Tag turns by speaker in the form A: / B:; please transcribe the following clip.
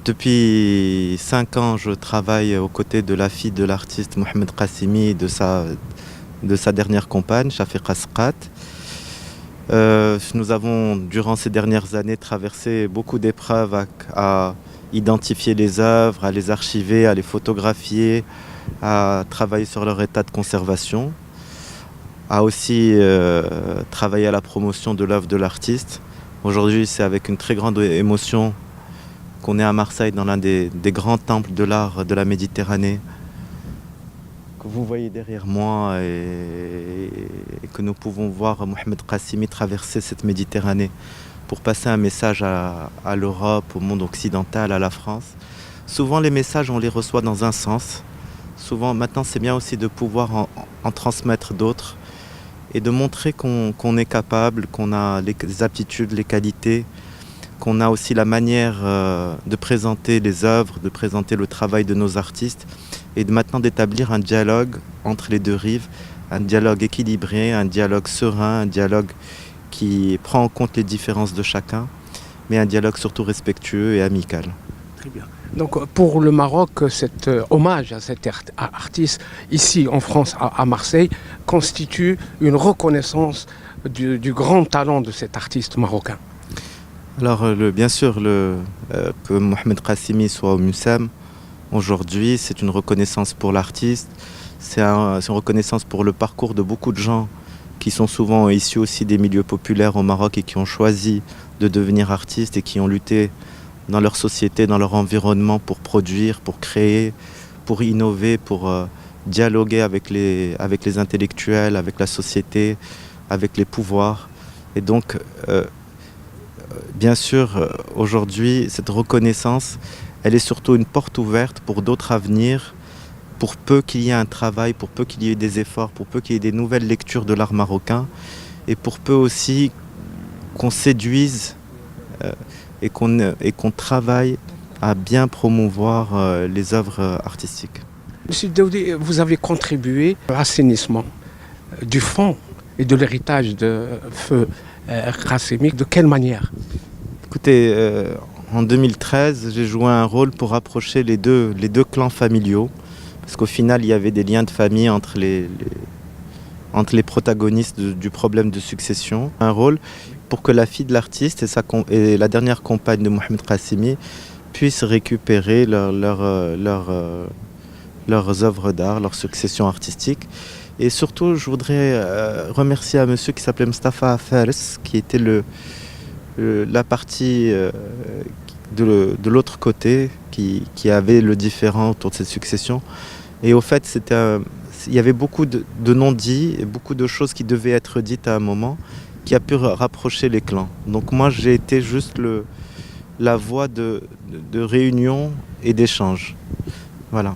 A: Depuis 5 ans, je travaille aux côtés de la fille de l'artiste Mohamed Qassimi et de sa dernière compagne, Shafiqa Sqat. Nous avons, durant ces dernières années, traversé beaucoup d'épreuves à identifier les œuvres, à les archiver, à les photographier, à travailler sur leur état de conservation, à aussi travailler à la promotion de l'œuvre de l'artiste. Aujourd'hui, c'est avec une très grande émotion qu'on est à Marseille, dans l'un des grands temples de l'art de la Méditerranée, que vous voyez derrière moi, et que nous pouvons voir Mohamed Qassimi traverser cette Méditerranée pour passer un message à l'Europe, au monde occidental, à la France. Souvent, les messages, on les reçoit dans un sens. Souvent, maintenant, c'est bien aussi de pouvoir en transmettre d'autres et de montrer qu'on est capable, qu'on a les aptitudes, les qualités, qu'on a aussi la manière de présenter les œuvres, de présenter le travail de nos artistes et maintenant d'établir un dialogue entre les deux rives, un dialogue équilibré, un dialogue serein, un dialogue qui prend en compte les différences de chacun, mais un dialogue surtout respectueux et amical.
B: Très bien. Donc pour le Maroc, cet hommage à cet artiste ici en France, à Marseille, constitue une reconnaissance du grand talent de cet artiste marocain.
A: Alors bien sûr, que Mohamed Qassimi soit au MUSEM aujourd'hui, c'est une reconnaissance pour l'artiste, c'est une reconnaissance pour le parcours de beaucoup de gens qui sont souvent issus aussi des milieux populaires au Maroc et qui ont choisi de devenir artistes et qui ont lutté dans leur société, dans leur environnement pour produire, pour créer, pour innover, pour dialoguer avec les intellectuels, avec la société, avec les pouvoirs. Et donc, bien sûr, aujourd'hui, cette reconnaissance, elle est surtout une porte ouverte pour d'autres avenirs, pour peu qu'il y ait un travail, pour peu qu'il y ait des efforts, pour peu qu'il y ait des nouvelles lectures de l'art marocain, et pour peu aussi qu'on séduise et qu'on travaille à bien promouvoir les œuvres artistiques.
B: Monsieur Daoudi, vous avez contribué à l'assainissement du fond et de l'héritage de feu Qassimi. De quelle manière?
A: Écoutez, en 2013, j'ai joué un rôle pour rapprocher les deux clans familiaux, parce qu'au final, il y avait des liens de famille entre les protagonistes du problème de succession. Un rôle pour que la fille de l'artiste et la dernière compagne de Mohamed Qassimi puissent récupérer leurs œuvres d'art, leur succession artistique. Et surtout, je voudrais remercier un monsieur qui s'appelait Mustafa Fares, qui était la partie de l'autre côté, qui avait le différend autour de cette succession. Et au fait, il y avait beaucoup de non-dits et beaucoup de choses qui devaient être dites à un moment, qui a pu rapprocher les clans. Donc moi, j'ai été juste la voie de réunion et d'échange. Voilà.